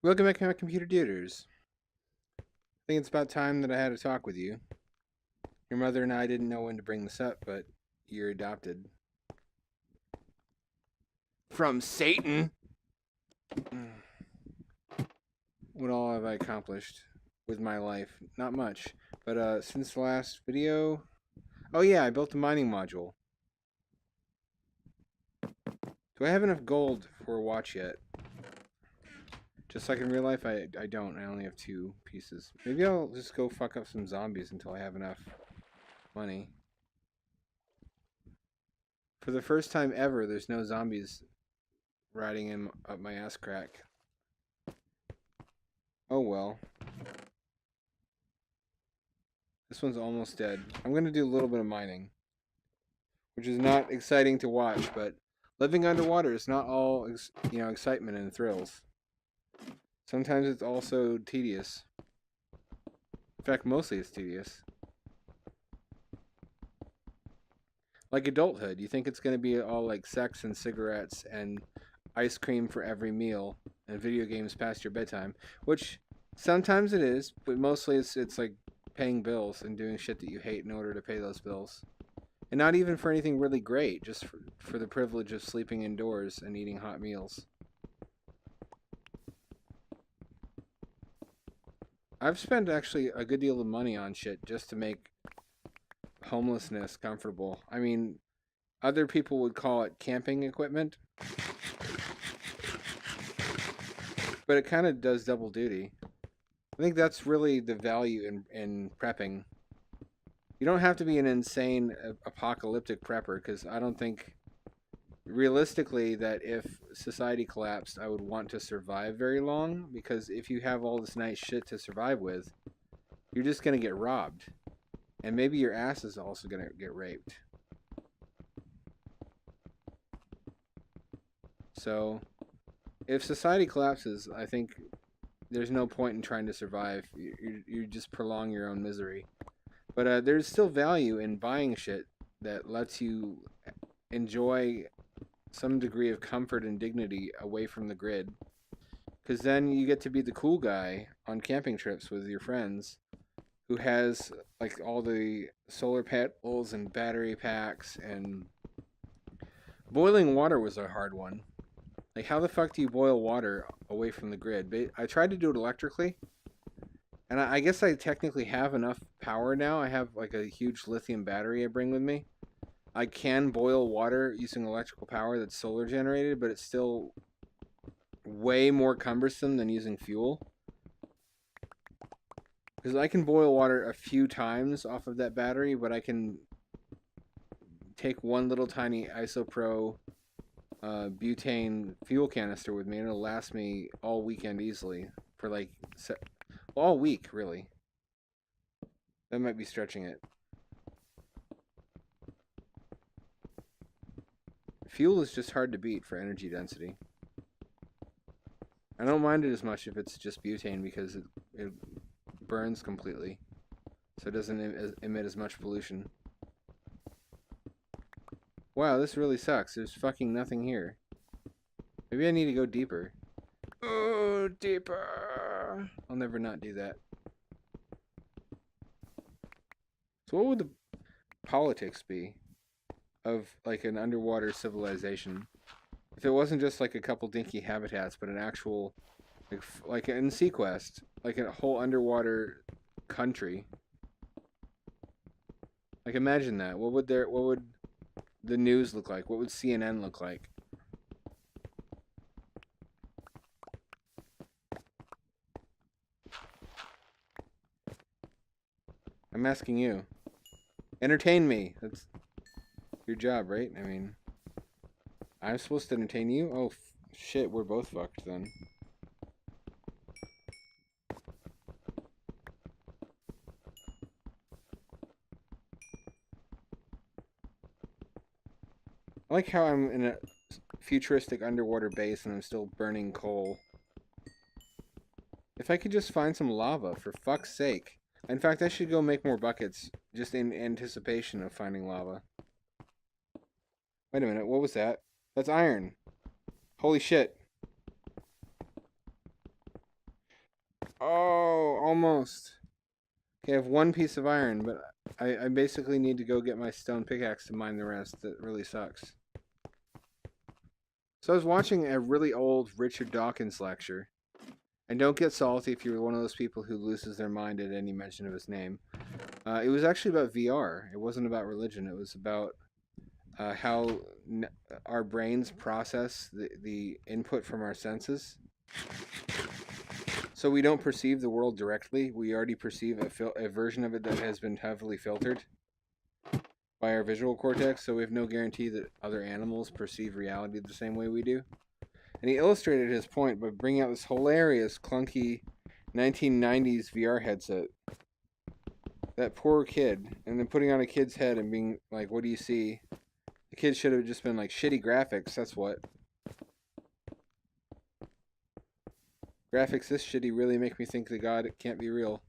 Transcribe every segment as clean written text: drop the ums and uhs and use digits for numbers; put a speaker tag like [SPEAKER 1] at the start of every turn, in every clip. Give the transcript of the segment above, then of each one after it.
[SPEAKER 1] Welcome back to my computer tutors. I think it's about time that I had a talk with you. Your mother and I didn't know when to bring this up, but you're adopted. From Satan! What all have I accomplished with my life? Not much. But since the last video... Oh yeah, I built a mining module. Do I have enough gold for a watch yet? Just like in real life, I don't. I only have 2 pieces. Maybe I'll just go fuck up some zombies until I have enough money. For the first time ever, there's no zombies riding him up my ass crack. Oh well. This one's almost dead. I'm gonna do a little bit of mining, which is not exciting to watch, but living underwater is not all excitement and thrills. Sometimes it's also tedious. In fact, mostly it's tedious. Like adulthood, you think it's gonna be all like sex and cigarettes and ice cream for every meal and video games past your bedtime, which sometimes it is, but mostly it's like paying bills and doing shit that you hate in order to pay those bills. And not even for anything really great, just for the privilege of sleeping indoors and eating hot meals. I've spent actually a good deal of money on shit just to make homelessness comfortable. I mean, other people would call it camping equipment, but it kind of does double duty. I think that's really the value in prepping. You don't have to be an insane apocalyptic prepper, because I don't think realistically that if society collapsed, I would want to survive very long, because if you have all this nice shit to survive with, you're just going to get robbed. And maybe your ass is also going to get raped. So, if society collapses, I think there's no point in trying to survive. You just prolong your own misery. But there's still value in buying shit that lets you enjoy some degree of comfort and dignity away from the grid. Because then you get to be the cool guy on camping trips with your friends who has like all the solar panels and battery packs. And boiling water was a hard one. Like, how the fuck do you boil water away from the grid? I tried to do it electrically, and I guess I technically have enough power now. I have like a huge lithium battery I bring with me. I can boil water using electrical power that's solar generated, but it's still way more cumbersome than using fuel. Because I can boil water a few times off of that battery, but I can take one little tiny isopro butane fuel canister with me, and it'll last me all weekend easily. For like all week, really. That might be stretching it. Fuel is just hard to beat for energy density. I don't mind it as much if it's just butane, because it burns completely, so it doesn't emit as much pollution. Wow, this really sucks. There's fucking nothing here. Maybe I need to go deeper. Oh, deeper! I'll never not do that. So what would the politics be of like an underwater civilization if it wasn't just like a couple dinky habitats, but an actual like in Sequest, like a whole underwater country? Like, imagine that. What would the news look like? What would CNN look like? I'm asking you. Entertain me. That's your job, right? I mean, I'm supposed to entertain you? Oh, shit, we're both fucked then. I like how I'm in a futuristic underwater base and I'm still burning coal. If I could just find some lava, for fuck's sake. In fact, I should go make more buckets, just in anticipation of finding lava. Wait a minute, what was that? That's iron. Holy shit. Oh, almost. Okay, I have one piece of iron, but I basically need to go get my stone pickaxe to mine the rest. That really sucks. So I was watching a really old Richard Dawkins lecture. And don't get salty if you're one of those people who loses their mind at any mention of his name. It was actually about VR. It wasn't about religion. It was about how our brains process the input from our senses. So we don't perceive the world directly. We already perceive a version of it that has been heavily filtered by our visual cortex. So we have no guarantee that other animals perceive reality the same way we do. And he illustrated his point by bringing out this hilarious, clunky 1990s VR headset. That poor kid. And then putting on a kid's head and being like, what do you see? The kid should have just been like, shitty graphics, that's what. Graphics this shitty really make me think that God can't be real,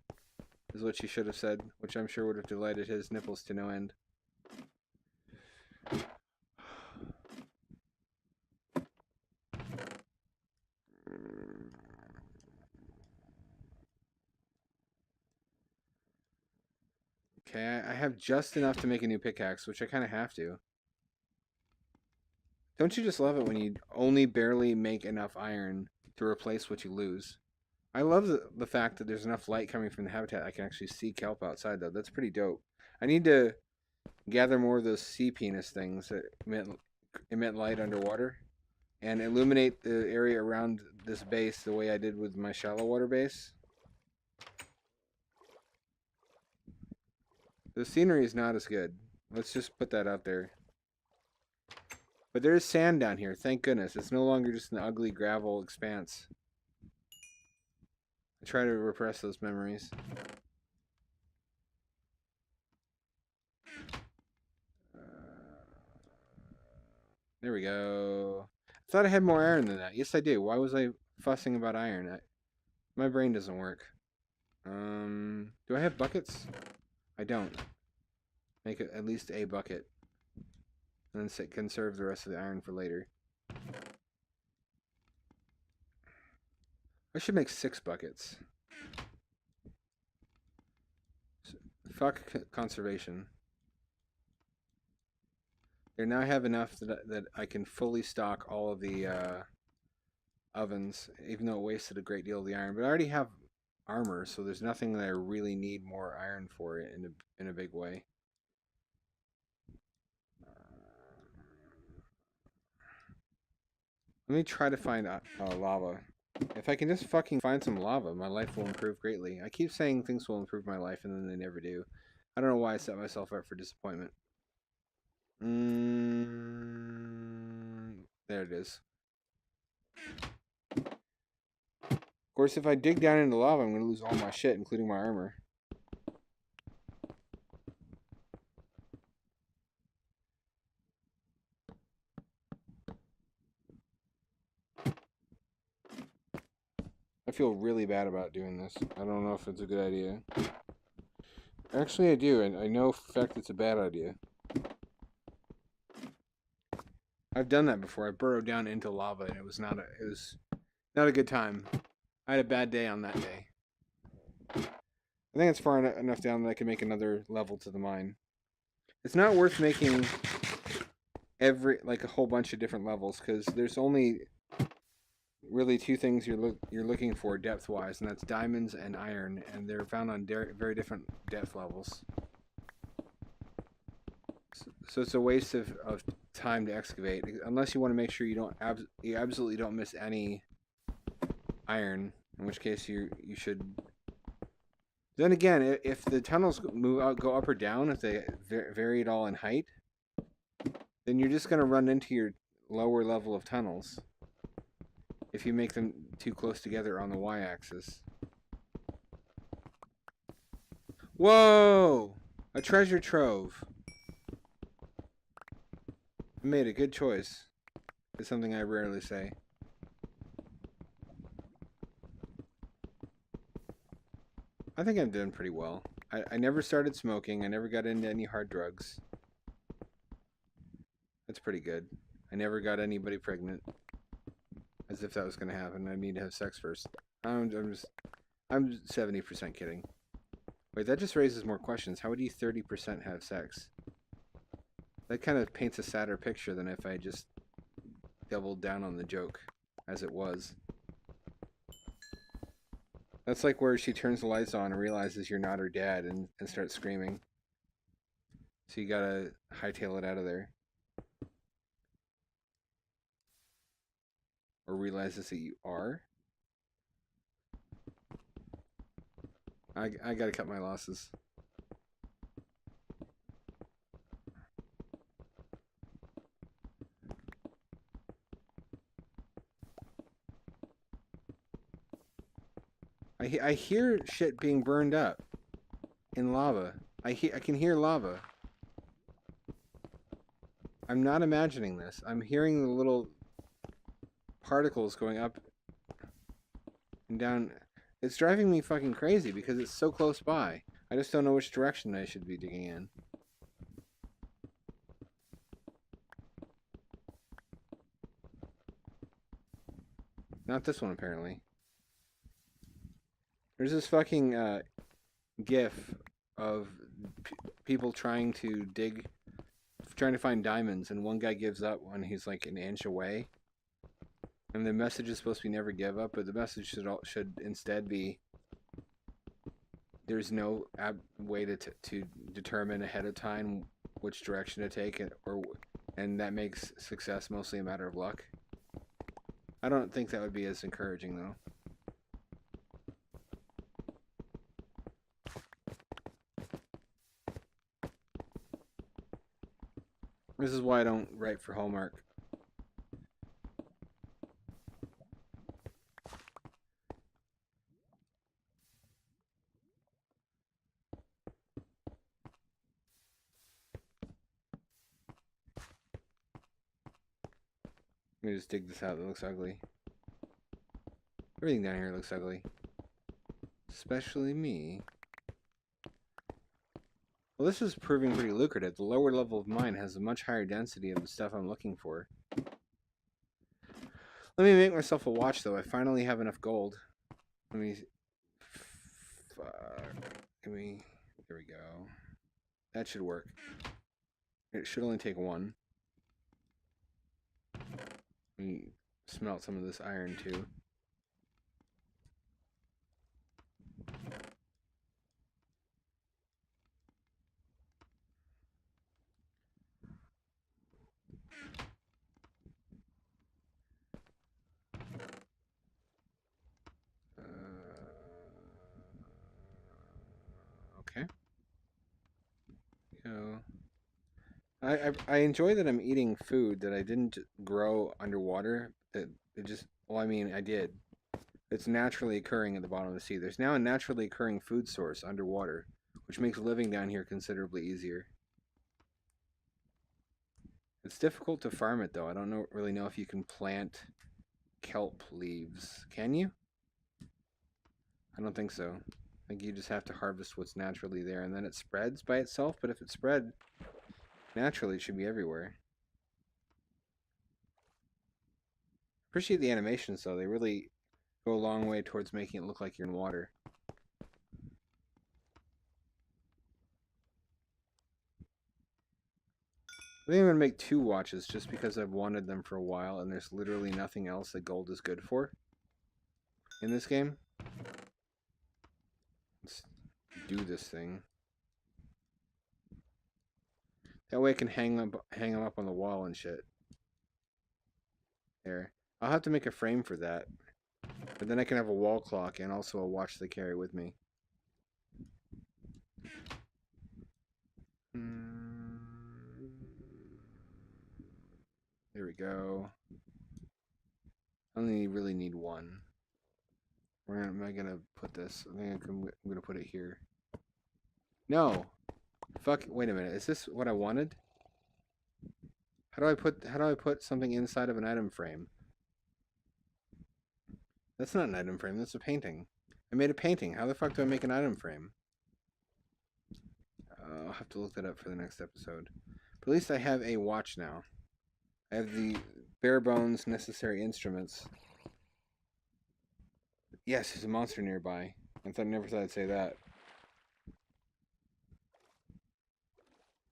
[SPEAKER 1] is what she should have said, which I'm sure would have delighted his nipples to no end. Okay, I have just enough to make a new pickaxe, which I kind of have to. Don't you just love it when you only barely make enough iron to replace what you lose? I love the fact that there's enough light coming from the habitat I can actually see kelp outside, though. That's pretty dope. I need to gather more of those sea penis things that emit light underwater and illuminate the area around this base the way I did with my shallow water base. The scenery is not as good. Let's just put that out there. But there is sand down here, thank goodness. It's no longer just an ugly gravel expanse. I try to repress those memories. There we go. I thought I had more iron than that. Yes, I do. Why was I fussing about iron? My brain doesn't work. Do I have buckets? I don't. Make it at least a bucket. And then conserve the rest of the iron for later. I should make 6 buckets. Fuck conservation. There, now I have enough that I can fully stock all of the ovens, even though it wasted a great deal of the iron. But I already have armor, so there's nothing that I really need more iron for in a big way. Let me try to find lava. If I can just fucking find some lava, my life will improve greatly. I keep saying things will improve my life, and then they never do. I don't know why I set myself up for disappointment. There it is. Of course, if I dig down into lava, I'm going to lose all my shit, including my armor. I feel really bad about doing this. I don't know if it's a good idea. Actually, I do, and I know for a fact it's a bad idea. I've done that before. I burrowed down into lava, and it was not a good time. I had a bad day on that day. I think it's far enough down that I can make another level to the mine. It's not worth making a whole bunch of different levels, because there's only really 2 things you're looking for depth-wise, and that's diamonds and iron, and they're found on very different depth levels. So it's a waste of time to excavate, unless you want to make sure you absolutely don't miss any iron, in which case you should. Then again, if the tunnels go up or down, if they vary at all in height, then you're just going to run into your lower level of tunnels if you make them too close together on the y-axis. Whoa! A treasure trove. I made a good choice. It's something I rarely say. I think I'm doing pretty well. I never started smoking. I never got into any hard drugs. That's pretty good. I never got anybody pregnant. As if that was going to happen. I need to have sex first. I'm just I'm 70% kidding. Wait, that just raises more questions. How would you 30% have sex? That kind of paints a sadder picture than if I just doubled down on the joke as it was. That's like where she turns the lights on and realizes you're not her dad and starts screaming. So you gotta hightail it out of there. Or realizes that you are. I gotta cut my losses. I hear shit being burned up in lava. I can hear lava. I'm not imagining this. I'm hearing the little particles going up and down. It's driving me fucking crazy because it's so close by. I just don't know which direction I should be digging in. Not this one, apparently. There's this fucking gif of people trying to find diamonds, and one guy gives up when he's like an inch away. And the message is supposed to be never give up, but the message should instead be there's no way to determine ahead of time which direction to take, and that makes success mostly a matter of luck. I don't think that would be as encouraging, though. This is why I don't write for Hallmark. Let me just dig this out. It looks ugly. Everything down here looks ugly. Especially me. Well, this is proving pretty lucrative. The lower level of mine has a much higher density of the stuff I'm looking for. Let me make myself a watch, though. I finally have enough gold. Let me... There we go. That should work. It should only take one. Let me smelt some of this iron, too. Okay. So, I enjoy that I'm eating food that I didn't grow underwater. That it just, well, I mean, I did. It's naturally occurring at the bottom of the sea. There's now a naturally occurring food source underwater, which makes living down here considerably easier. It's difficult to farm it, though. I don't really know if you can plant kelp leaves. Can you? I don't think so. I think you just have to harvest what's naturally there, and then it spreads by itself. But if it spread naturally, it should be everywhere. Appreciate the animations, though. They really go a long way towards making it look like you're in water. I think I'm going to make 2 watches just because I've wanted them for a while, and there's literally nothing else that gold is good for in this game. Let's do this thing. That way I can hang them up on the wall and shit. There. I'll have to make a frame for that. But then I can have a wall clock and also a watch to carry with me. There we go. I only really need 1. Where am I gonna put this? I think I'm gonna put it here. No! Fuck, wait a minute. Is this what I wanted? How do I put something inside of an item frame? That's not an item frame, that's a painting. I made a painting. How the fuck do I make an item frame? I'll have to look that up for the next episode. But at least I have a watch now. I have the bare bones necessary instruments. Yes, there's a monster nearby. Never thought I'd say that.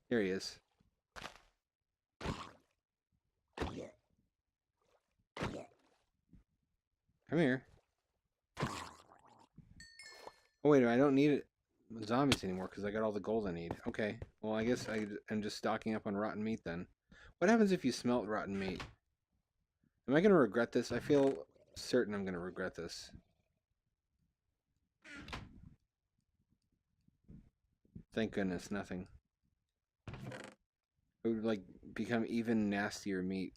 [SPEAKER 1] Here he is. Come here. Oh wait, I don't need zombies anymore because I got all the gold I need. Okay, well I guess I'm just stocking up on rotten meat then. What happens if you smelt rotten meat? Am I going to regret this? I feel certain I'm going to regret this. Thank goodness, nothing. It would like become even nastier meat.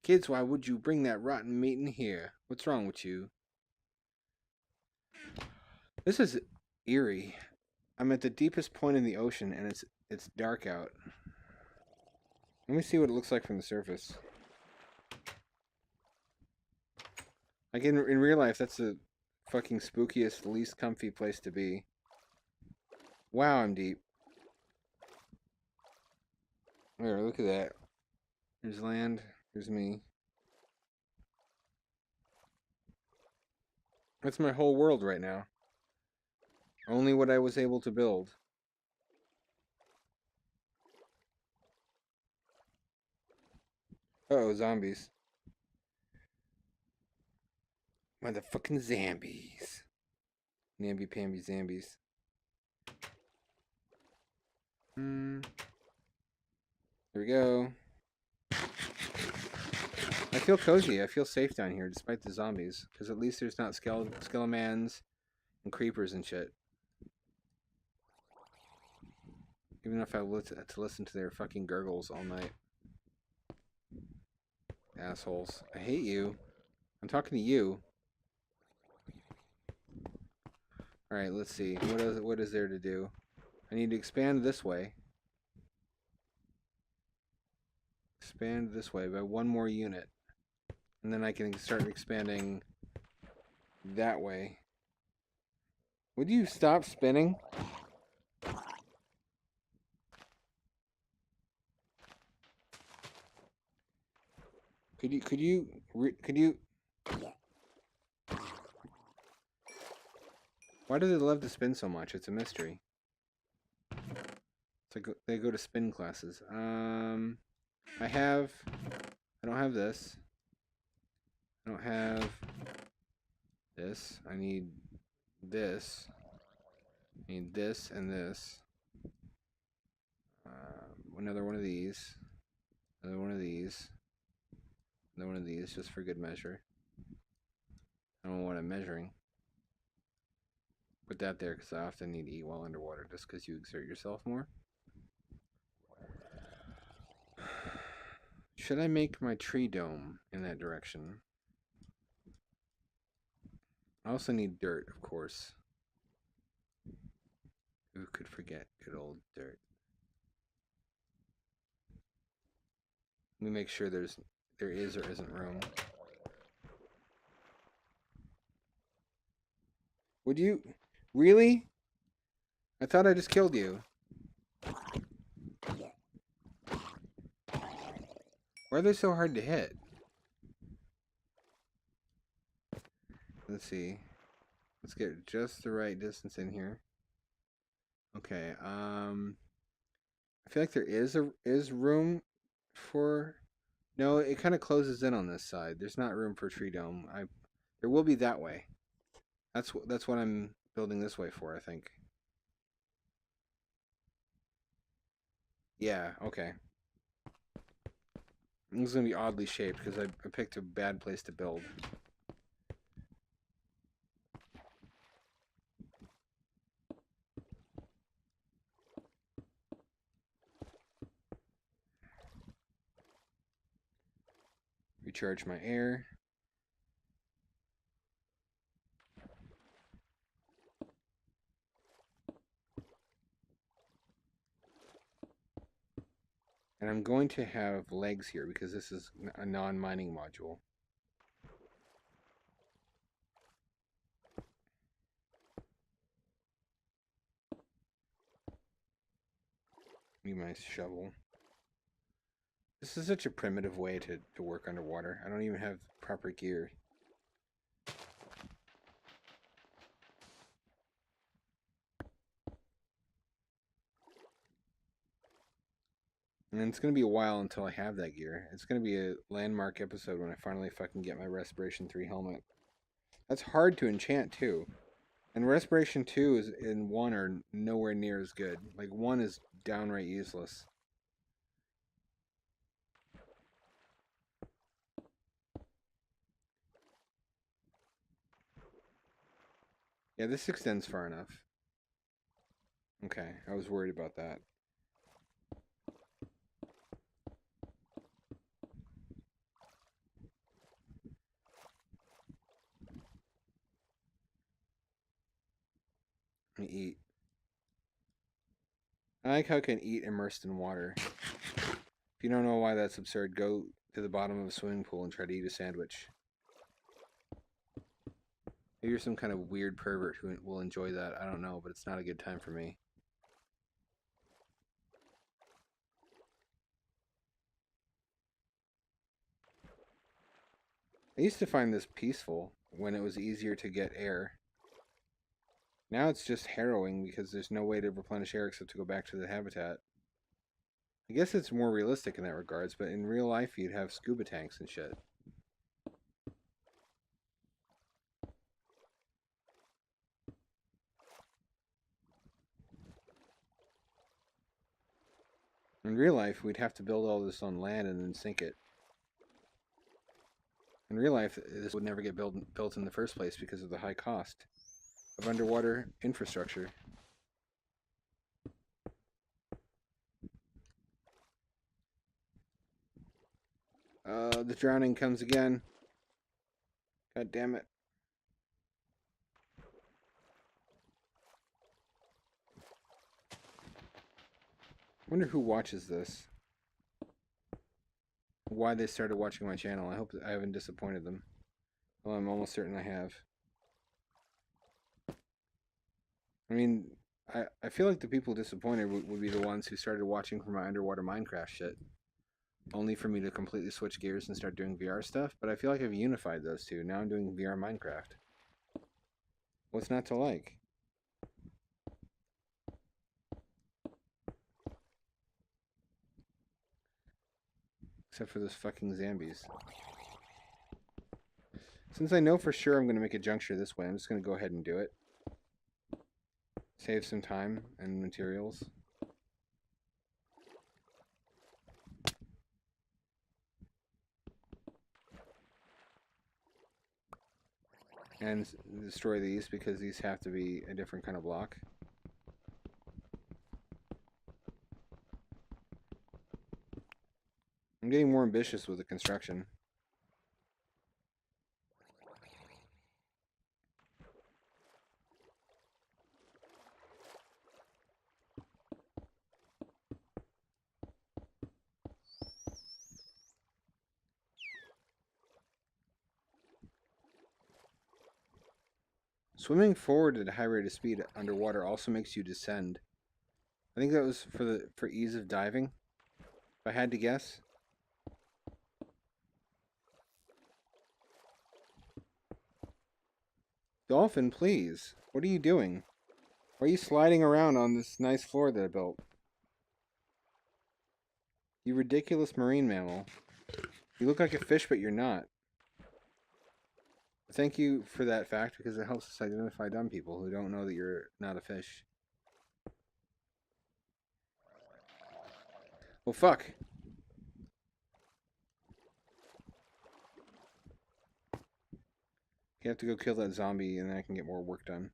[SPEAKER 1] Kids, why would you bring that rotten meat in here? What's wrong with you? This is eerie. I'm at the deepest point in the ocean and it's dark out. Let me see what it looks like from the surface. Like in real life, that's the fucking spookiest, least comfy place to be. Wow, I'm deep. There, look at that. There's land. There's me. That's my whole world right now. Only what I was able to build. Uh-oh, zombies. Motherfucking zombies. Namby-pamby zombies. Here we go. I feel cozy. I feel safe down here despite the zombies. Because at least there's not skelemans and creepers and shit. Even if I have to listen to their fucking gurgles all night. Assholes. I hate you. I'm talking to you. Alright, let's see. What is there to do? I need to expand this way. Expand this way by one more unit. And then I can start expanding that way. Would you stop spinning? Could you Why do they love to spin so much? It's a mystery. It's like they go to spin classes. I don't have this. I don't have this. I need this. I need this and this. Another one of these. Another one of these. Another one of these, just for good measure. I don't know what I'm measuring. Put that there because I often need to eat while underwater just because you exert yourself more. Should I make my tree dome in that direction? I also need dirt, of course. Who could forget good old dirt? Let me make sure there is or isn't room. Would you? Really? I thought I just killed you. Why are they so hard to hit? Let's see. Let's get just the right distance in here. Okay. I feel like there is room for. No, it kind of closes in on this side. There's not room for tree dome. There will be that way. That's what I'm building this way for, I think. Yeah, okay. This is gonna be oddly shaped because I picked a bad place to build. Recharge my air. And I'm going to have legs here because this is a non-mining module. Need my shovel. This is such a primitive way to work underwater. I don't even have proper gear. And it's going to be a while until I have that gear. It's going to be a landmark episode when I finally fucking get my Respiration 3 helmet. That's hard to enchant too. And Respiration 2 is and 1 are nowhere near as good. Like 1 is downright useless. Yeah, this extends far enough. Okay, I was worried about that. Let me eat. I like how I can eat immersed in water. If you don't know why that's absurd, go to the bottom of a swimming pool and try to eat a sandwich. Maybe you're some kind of weird pervert who will enjoy that. I don't know, but it's not a good time for me. I used to find this peaceful when it was easier to get air. Now it's just harrowing because there's no way to replenish air except to go back to the habitat. I guess it's more realistic in that regards, but in real life you'd have scuba tanks and shit. In real life, we'd have to build all this on land and then sink it. In real life, this would never get built in the first place because of the high cost of underwater infrastructure. The drowning comes again. God damn it. I wonder who watches this. Why they started watching my channel. I hope I haven't disappointed them. Well, I'm almost certain I have. I mean, I feel like the people disappointed would be the ones who started watching for my underwater Minecraft shit. Only for me to completely switch gears and start doing VR stuff, but I feel like I've unified those two. Now I'm doing VR Minecraft. What's not to like? Except for those fucking zombies. Since I know for sure I'm going to make a juncture this way, I'm just going to go ahead and do it. Save some time and materials. And destroy these because these have to be a different kind of block. I'm getting more ambitious with the construction. Swimming forward at a high rate of speed underwater also makes you descend. I think that was for ease of diving, if I had to guess. Dolphin, please. What are you doing? Why are you sliding around on this nice floor that I built? You ridiculous marine mammal. You look like a fish, but you're not. Thank you for that fact because it helps us identify dumb people who don't know that you're not a fish. Well, fuck. You have to go kill that zombie and then I can get more work done.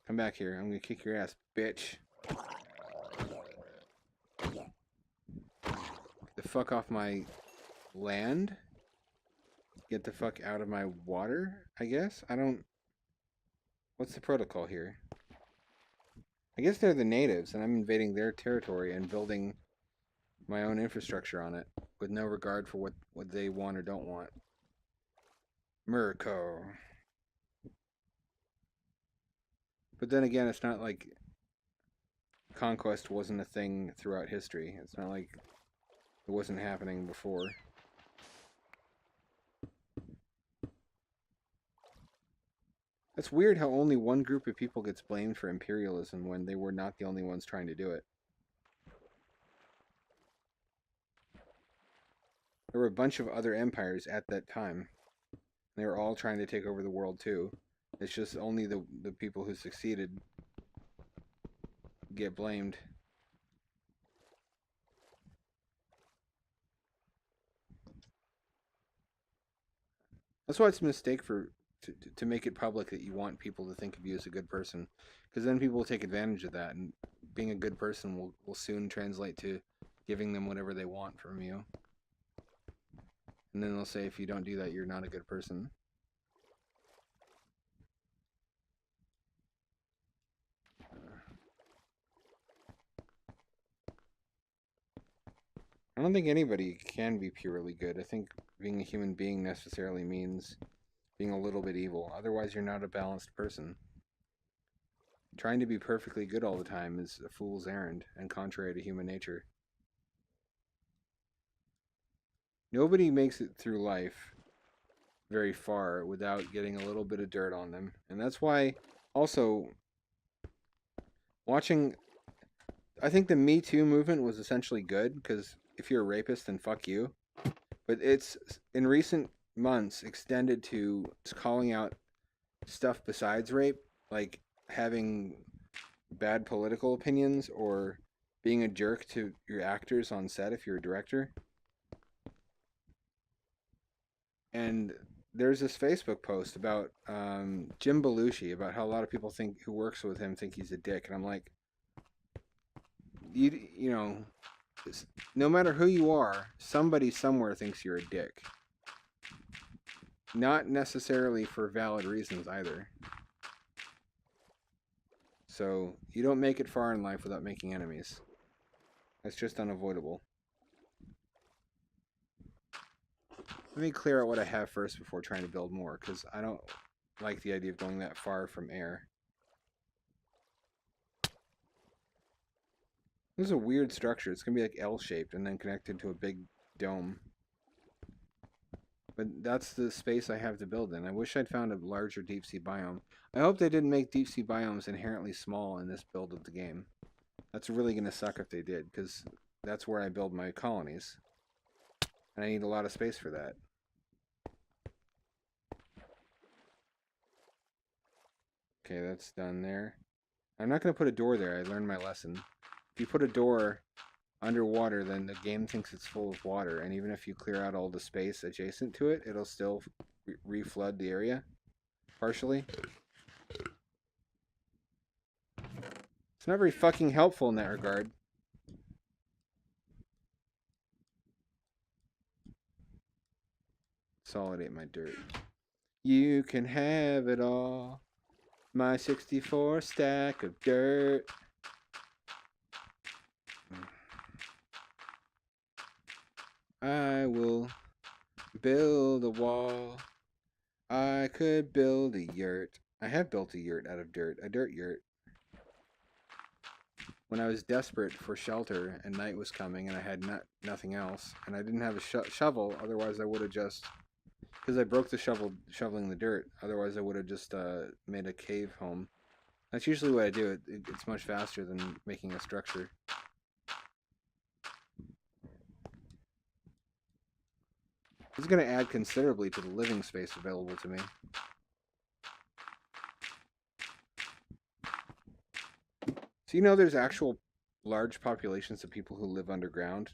[SPEAKER 1] Come back here. I'm gonna kick your ass, bitch. Get the fuck off my land? Get the fuck out of my water, I guess? I don't... What's the protocol here? I guess they're the natives and I'm invading their territory and building my own infrastructure on it with no regard for what they want or don't want. Mirko. But then again, it's not like conquest wasn't a thing throughout history. It's not like it wasn't happening before. It's weird how only one group of people gets blamed for imperialism when they were not the only ones trying to do it. There were a bunch of other empires at that time. They were all trying to take over the world too. It's just only the people who succeeded get blamed. That's why it's a mistake to make it public that you want people to think of you as a good person, because then people will take advantage of that, and being a good person will soon translate to giving them whatever they want from you. And then they'll say if you don't do that, you're not a good person. I don't think anybody can be purely good. I think being a human being necessarily means being a little bit evil. Otherwise, you're not a balanced person. Trying to be perfectly good all the time is a fool's errand and contrary to human nature. Nobody makes it through life very far without getting a little bit of dirt on them. And that's why also watching, I think the Me Too movement was essentially good, because if you're a rapist, then fuck you. But it's in recent months extended to calling out stuff besides rape, like having bad political opinions or being a jerk to your actors on set if you're a director. And there's this Facebook post about Jim Belushi, about how a lot of people think who works with him think he's a dick, and I'm like, you know, no matter who you are, somebody somewhere thinks you're a dick. Not necessarily for valid reasons either. So you don't make it far in life without making enemies. That's just unavoidable. Let me clear out what I have first before trying to build more, because I don't like the idea of going that far from air. This is a weird structure. It's going to be like L-shaped and then connected to a big dome. But that's the space I have to build in. I wish I'd found a larger deep sea biome. I hope they didn't make deep sea biomes inherently small in this build of the game. That's really going to suck if they did, because that's where I build my colonies. And I need a lot of space for that. Okay, that's done there. I'm not going to put a door there. I learned my lesson. If you put a door underwater, then the game thinks it's full of water, and even if you clear out all the space adjacent to it, it'll still reflood the area partially. It's not very fucking helpful in that regard. Consolidate my dirt. You can have it all. My 64 stack of dirt. I will build a wall. I could build a yurt. I have built a yurt out of dirt. A dirt yurt. When I was desperate for shelter and night was coming and I had nothing else, and I didn't have a shovel, otherwise I would have just, because I broke the shoveling the dirt, otherwise I would have just made a cave home. That's usually what I do. It's much faster than making a structure. This is going to add considerably to the living space available to me. So you know there's actual large populations of people who live underground?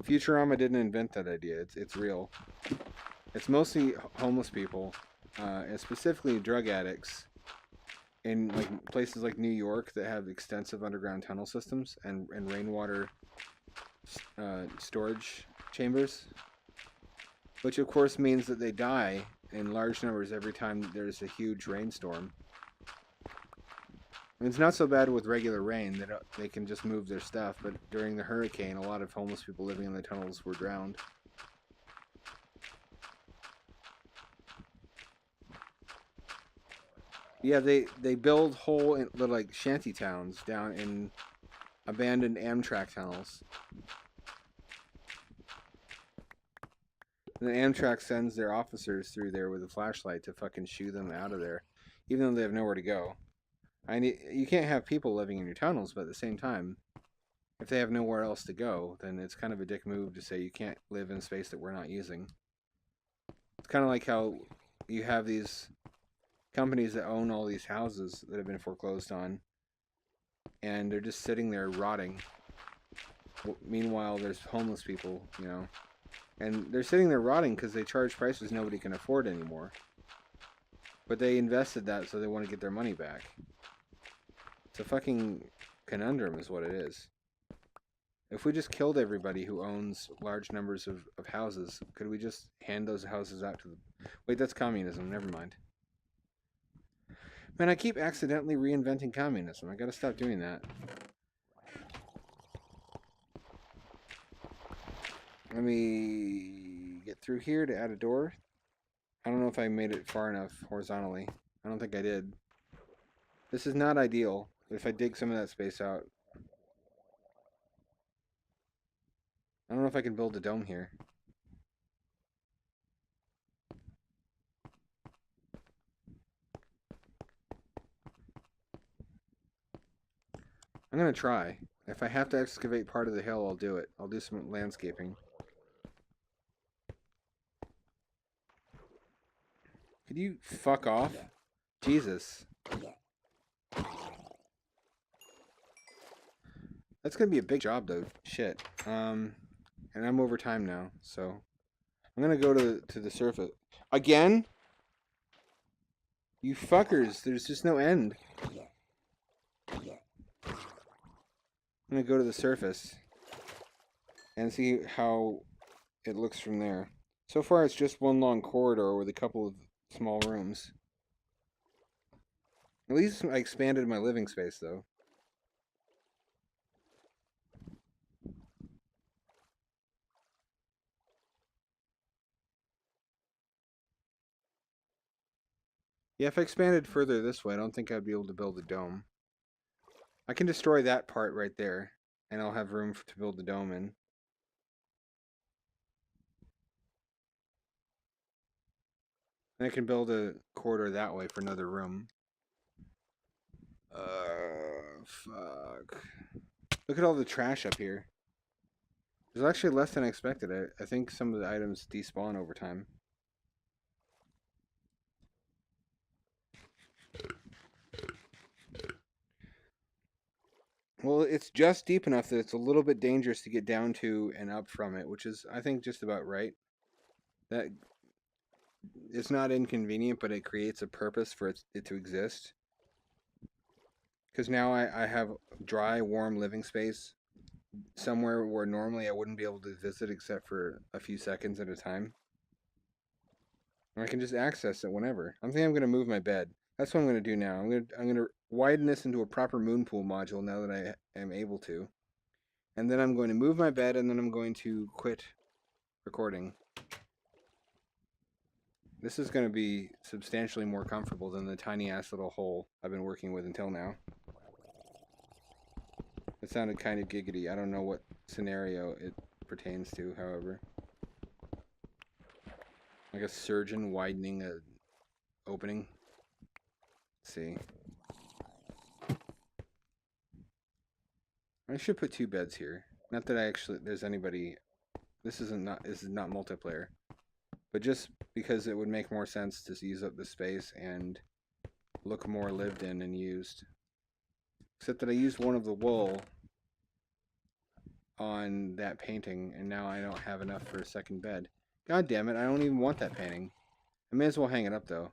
[SPEAKER 1] Futurama didn't invent that idea. It's real. It's mostly homeless people, and specifically drug addicts in like places like New York that have extensive underground tunnel systems and rainwater storage chambers, which of course means that they die in large numbers every time there's a huge rainstorm. I mean, it's not so bad with regular rain that they can just move their stuff, but during the hurricane, a lot of homeless people living in the tunnels were drowned. Yeah, they build whole little like shanty towns down in abandoned Amtrak tunnels. And the Amtrak sends their officers through there with a flashlight to fucking shoo them out of there. even though they have nowhere to go. You can't have people living in your tunnels, but at the same time, if they have nowhere else to go, then it's kind of a dick move to say you can't live in space that we're not using. It's kind of like how you have these companies that own all these houses that have been foreclosed on, and they're just sitting there rotting. Meanwhile, there's homeless people, you know, and they're sitting there rotting because they charge prices nobody can afford anymore. But they invested that, so they want to get their money back. It's a fucking conundrum is what it is. If we just killed everybody who owns large numbers of houses, could we just hand those houses out to the... Wait, that's communism. Never mind. Man, I keep accidentally reinventing communism. I gotta stop doing that. Let me get through here to add a door. I don't know if I made it far enough horizontally. I don't think I did. This is not ideal, but if I dig some of that space out... I don't know if I can build a dome here. I'm gonna try. If I have to excavate part of the hill, I'll do it. I'll do some landscaping. Could you fuck off? Jesus. That's gonna be a big job though. Shit. And I'm over time now, so I'm gonna go to the surface. Again? You fuckers, there's just no end. I'm gonna go to the surface and see how it looks from there. So far it's just one long corridor with a couple of small rooms. At least I expanded my living space though. Yeah, if I expanded further this way, I don't think I'd be able to build a dome. I can destroy that part right there, and I'll have room to build the dome in. And I can build a corridor that way for another room. Fuck. Look at all the trash up here. There's actually less than I expected. I think some of the items despawn over time. Well, it's just deep enough that it's a little bit dangerous to get down to and up from it, which is, I think, just about right. That it's not inconvenient, but it creates a purpose for it to exist. Because now I have dry, warm living space somewhere where normally I wouldn't be able to visit except for a few seconds at a time. And I can just access it whenever. I'm thinking I'm going to move my bed. That's what I'm going to do now. I'm going to widen this into a proper moon pool module now that I am able to. And then I'm going to move my bed, and then I'm going to quit recording. This is going to be substantially more comfortable than the tiny ass little hole I've been working with until now. It sounded kind of giggity. I don't know what scenario it pertains to, however. Like a surgeon widening a opening. Let's see. I should put 2 beds here. Not that there's anybody. This is not multiplayer. But just because it would make more sense to use up the space and look more lived in and used. Except that I used one of the wool on that painting, and now I don't have enough for a second bed. God damn it, I don't even want that painting. I may as well hang it up, though.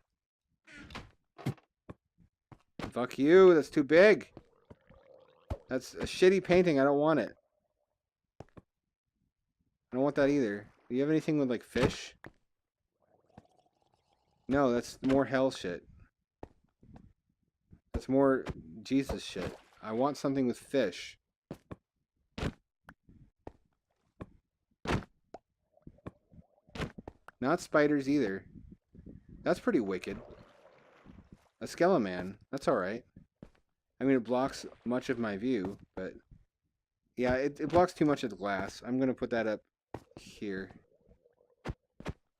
[SPEAKER 1] Fuck you, that's too big. That's a shitty painting, I don't want it. I don't want that either. Do you have anything with, like, fish? No, that's more hell shit. That's more Jesus shit. I want something with fish. Not spiders either. That's pretty wicked. A skeleman. That's alright. I mean, it blocks much of my view, but... Yeah, it blocks too much of the glass. I'm going to put that up here.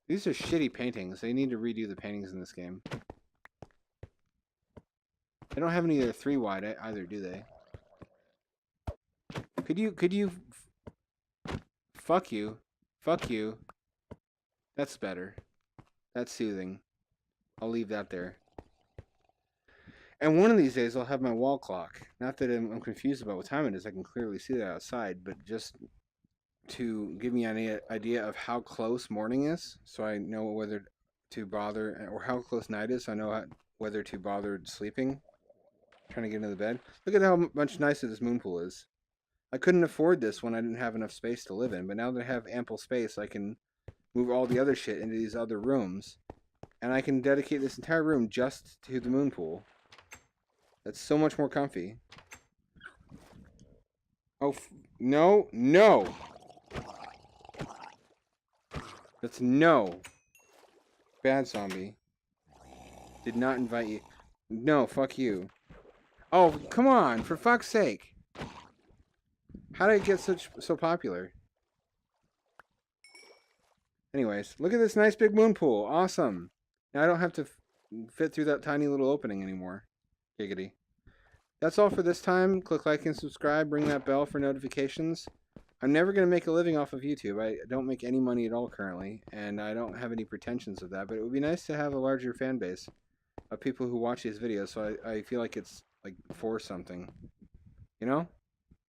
[SPEAKER 1] These are shitty paintings. They need to redo the paintings in this game. They don't have any that are 3 wide either, do they? Could you fuck you. Fuck you. That's better. That's soothing. I'll leave that there. And one of these days I'll have my wall clock. Not that I'm confused about what time it is. I can clearly see that outside, but just to give me an idea of how close morning is, so I know whether to bother, or how close night is, so I know whether to bother sleeping. Trying to get into the bed. Look at how much nicer this moon pool is. I couldn't afford this when I didn't have enough space to live in, but now that I have ample space, I can move all the other shit into these other rooms, and I can dedicate this entire room just to the moon pool. That's so much more comfy. Oh, no, no! That's no. Bad zombie. Did not invite you. No, fuck you. Oh, come on, for fuck's sake. How did it get so popular? Anyways, look at this nice big moon pool. Awesome. Now I don't have to fit through that tiny little opening anymore. Giggity. That's all for this time. Click like and subscribe. Ring that bell for notifications. I'm never going to make a living off of YouTube. I don't make any money at all currently, and I don't have any pretensions of that, but it would be nice to have a larger fan base of people who watch these videos, so I feel like it's like for something. You know?